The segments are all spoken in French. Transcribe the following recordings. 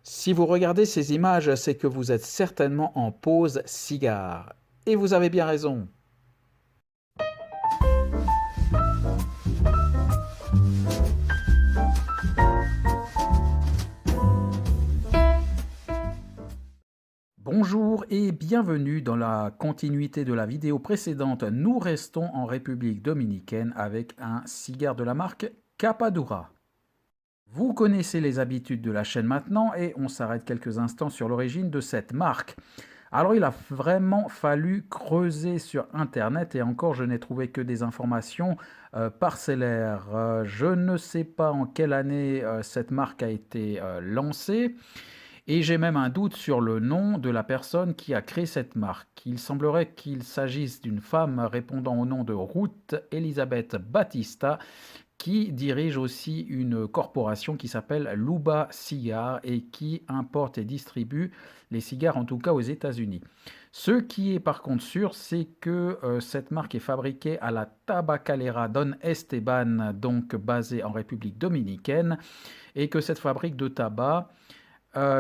Si vous regardez ces images, c'est que vous êtes certainement en pause cigare. Et vous avez bien raison. Bonjour et bienvenue dans la continuité de la vidéo précédente. Nous restons en République dominicaine avec un cigare de la marque Capadura. Vous connaissez les habitudes de la chaîne maintenant et on s'arrête quelques instants sur l'origine de cette marque. Alors il a vraiment fallu creuser sur Internet et encore je n'ai trouvé que des informations parcellaires. Je ne sais pas en quelle année cette marque a été lancée et j'ai même un doute sur le nom de la personne qui a créé cette marque. Il semblerait qu'il s'agisse d'une femme répondant au nom de Ruth Elizabeth Batista qui dirige aussi une corporation qui s'appelle Luba Cigar et qui importe et distribue les cigares, en tout cas aux États-Unis. Ce qui est par contre sûr, c'est que cette marque est fabriquée à la Tabacalera Don Esteban, donc basée en République dominicaine, et que cette fabrique de tabac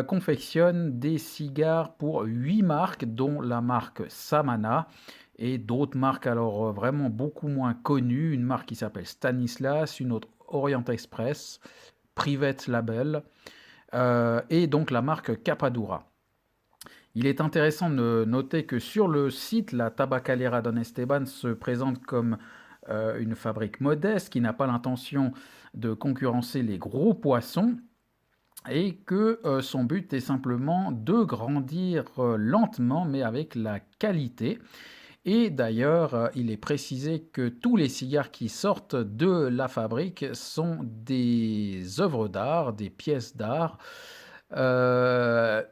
confectionne des cigares pour 8 marques, dont la marque Samana, et d'autres marques alors vraiment beaucoup moins connues, une marque qui s'appelle Stanislas, une autre Orient Express, Private Label, et donc la marque Capadura. Il est intéressant de noter que sur le site, la Tabacalera Don Esteban se présente comme une fabrique modeste qui n'a pas l'intention de concurrencer les gros poissons et que son but est simplement de grandir lentement mais avec la qualité. Et d'ailleurs, il est précisé que tous les cigares qui sortent de la fabrique sont des œuvres d'art, des pièces d'art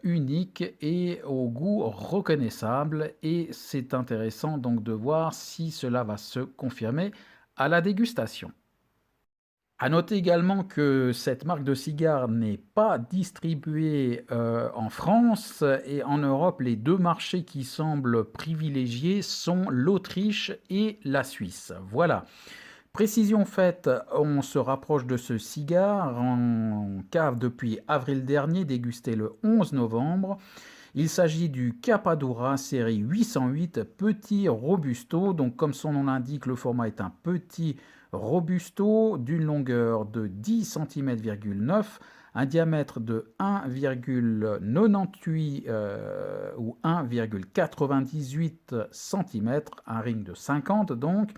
uniques et au goût reconnaissable. Et c'est intéressant donc de voir si cela va se confirmer à la dégustation. À noter également que cette marque de cigares n'est pas distribuée en France et en Europe. Les deux marchés qui semblent privilégiés sont l'Autriche et la Suisse. Voilà. Précision faite, on se rapproche de ce cigare en cave depuis avril dernier, dégusté le 11 novembre. Il s'agit du Capadura série 808 Petit Robusto. Donc, comme son nom l'indique, le format est un petit Robusto d'une longueur de 10 cm,9 un diamètre de 1,98 ou 1,98 cm, un ring de 50 donc.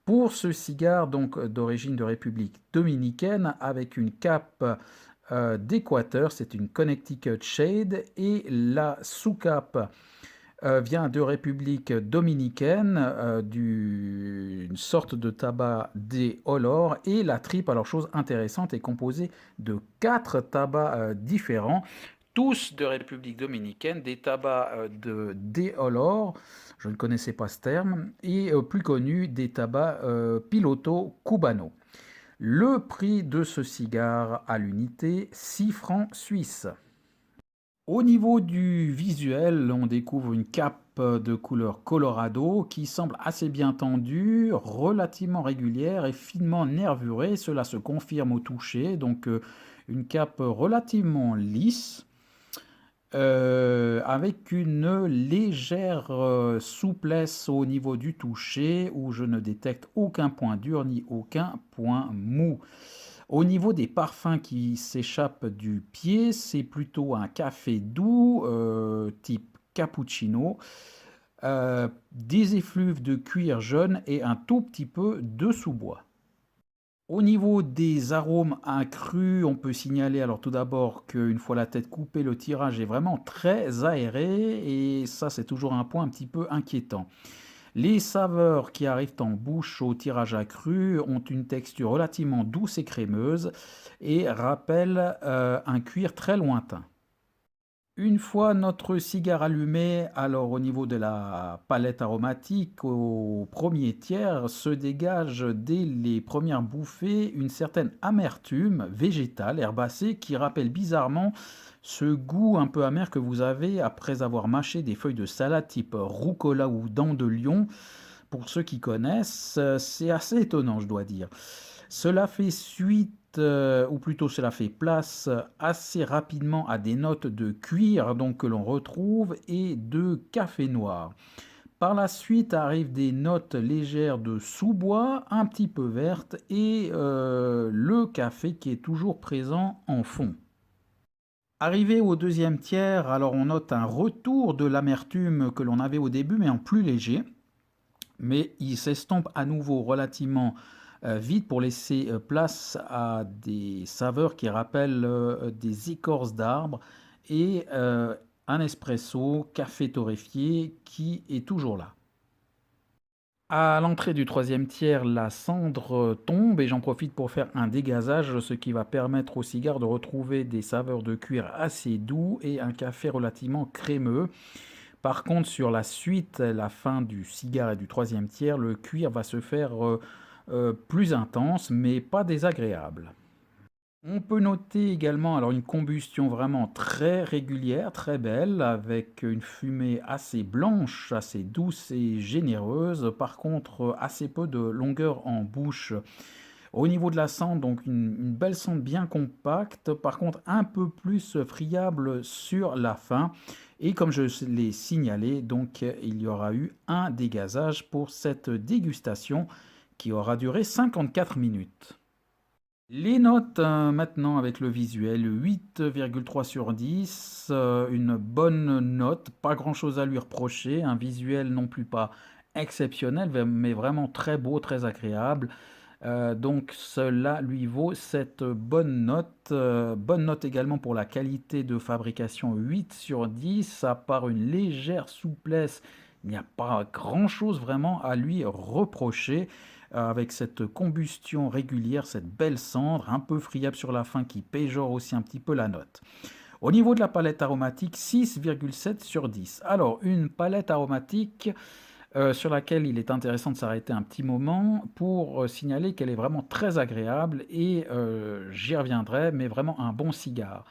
Pour ce cigare donc d'origine de République dominicaine avec une cape d'Équateur, c'est une Connecticut Shade et la sous-cape vient de République dominicaine, d'une sorte de tabac des Olor et la tripe, alors chose intéressante, est composée de 4 tabacs différents, tous de République dominicaine, des tabacs de Olor, je ne connaissais pas ce terme, et plus connu des tabacs Piloto Cubano. Le prix de ce cigare à l'unité, 6 francs suisses. Au niveau du visuel, on découvre une cape de couleur Colorado qui semble assez bien tendue, relativement régulière et finement nervurée. Cela se confirme au toucher, donc une cape relativement lisse. Avec une légère souplesse au niveau du toucher où je ne détecte aucun point dur ni aucun point mou. Au niveau des parfums qui s'échappent du pied, c'est plutôt un café doux type cappuccino, des effluves de cuir jaune et un tout petit peu de sous-bois. Au niveau des arômes incrus, on peut signaler alors tout d'abord qu'une fois la tête coupée, le tirage est vraiment très aéré et ça c'est toujours un point un petit peu inquiétant. Les saveurs qui arrivent en bouche au tirage accru ont une texture relativement douce et crémeuse et rappellent un cuir très lointain. Une fois notre cigare allumé, alors au niveau de la palette aromatique, au premier tiers, se dégage dès les premières bouffées une certaine amertume végétale, herbacée, qui rappelle bizarrement ce goût un peu amer que vous avez après avoir mâché des feuilles de salade type rucola ou dents de lion. Pour ceux qui connaissent, c'est assez étonnant, je dois dire. Cela fait suite, ou plutôt cela fait place assez rapidement à des notes de cuir donc que l'on retrouve et de café noir. Par la suite arrivent des notes légères de sous-bois, un petit peu vertes et le café qui est toujours présent en fond. Arrivé au deuxième tiers, alors on note un retour de l'amertume que l'on avait au début mais en plus léger, mais il s'estompe à nouveau relativement vite pour laisser place à des saveurs qui rappellent des écorces d'arbres et un espresso, café torréfié qui est toujours là. À l'entrée du troisième tiers, la cendre tombe et j'en profite pour faire un dégazage, ce qui va permettre au cigare de retrouver des saveurs de cuir assez doux et un café relativement crémeux. Par contre, sur la suite, la fin du cigare et du troisième tiers, le cuir va se faire plus intense, mais pas désagréable. On peut noter également alors une combustion vraiment très régulière, très belle, avec une fumée assez blanche, assez douce et généreuse. Par contre, assez peu de longueur en bouche. Au niveau de la cendre, donc une belle cendre bien compacte, par contre un peu plus friable sur la fin. Et comme je l'ai signalé, donc il y aura eu un dégazage pour cette dégustation qui aura duré 54 minutes. Les notes maintenant avec le visuel, 8,3 sur 10, une bonne note, pas grand-chose à lui reprocher, un visuel non plus pas exceptionnel, mais vraiment très beau, très agréable. Donc cela lui vaut cette bonne note également pour la qualité de fabrication, 8 sur 10, à part une légère souplesse, il n'y a pas grand-chose vraiment à lui reprocher avec cette combustion régulière, cette belle cendre, un peu friable sur la fin qui péjore aussi un petit peu la note. Au niveau de la palette aromatique, 6,7 sur 10. Alors, une palette aromatique sur laquelle il est intéressant de s'arrêter un petit moment pour signaler qu'elle est vraiment très agréable et j'y reviendrai, mais vraiment un bon cigare.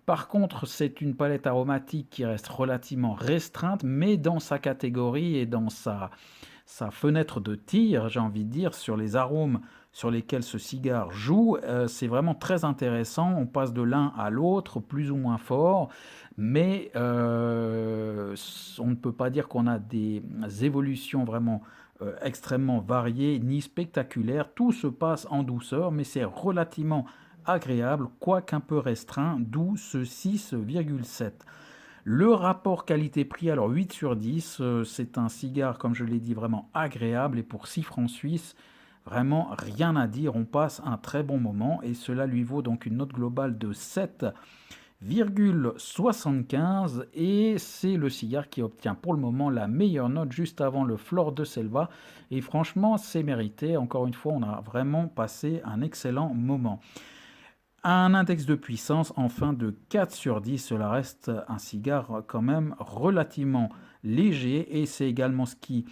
Par contre, c'est une palette aromatique qui reste relativement restreinte, mais dans sa catégorie et dans sa fenêtre de tir, j'ai envie de dire, sur les arômes sur lesquels ce cigare joue, c'est vraiment très intéressant. On passe de l'un à l'autre, plus ou moins fort, mais on ne peut pas dire qu'on a des évolutions vraiment extrêmement variées ni spectaculaires. Tout se passe en douceur, mais c'est relativement agréable, quoique un peu restreint, d'où ce 6,7. Le rapport qualité-prix, alors 8 sur 10, c'est un cigare, comme je l'ai dit, vraiment agréable et pour 6 francs suisses, vraiment rien à dire, on passe un très bon moment et cela lui vaut donc une note globale de 7,75 et c'est le cigare qui obtient pour le moment la meilleure note juste avant le Flor de Selva et franchement c'est mérité, encore une fois on a vraiment passé un excellent moment. Un index de puissance enfin de 4 sur 10, cela reste un cigare quand même relativement léger et c'est également ce qui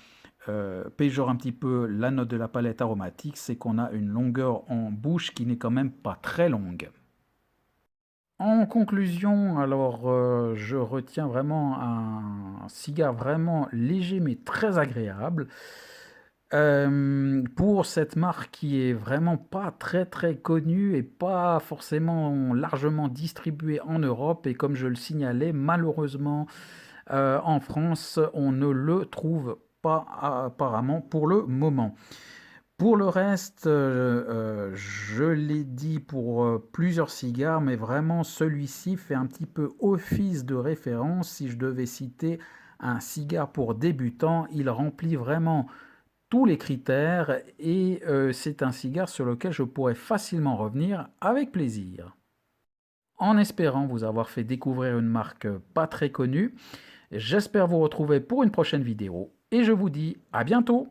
péjore un petit peu la note de la palette aromatique, c'est qu'on a une longueur en bouche qui n'est quand même pas très longue. En conclusion, alors je retiens vraiment un cigare vraiment léger mais très agréable. Pour cette marque qui est vraiment pas très très connue et pas forcément largement distribuée en Europe et comme je le signalais, malheureusement en France, on ne le trouve pas apparemment pour le moment. Pour le reste, je l'ai dit pour plusieurs cigares, mais vraiment celui-ci fait un petit peu office de référence. Si je devais citer un cigare pour débutants, il remplit vraiment tous les critères et c'est un cigare sur lequel je pourrais facilement revenir avec plaisir. En espérant vous avoir fait découvrir une marque pas très connue, j'espère vous retrouver pour une prochaine vidéo et je vous dis à bientôt.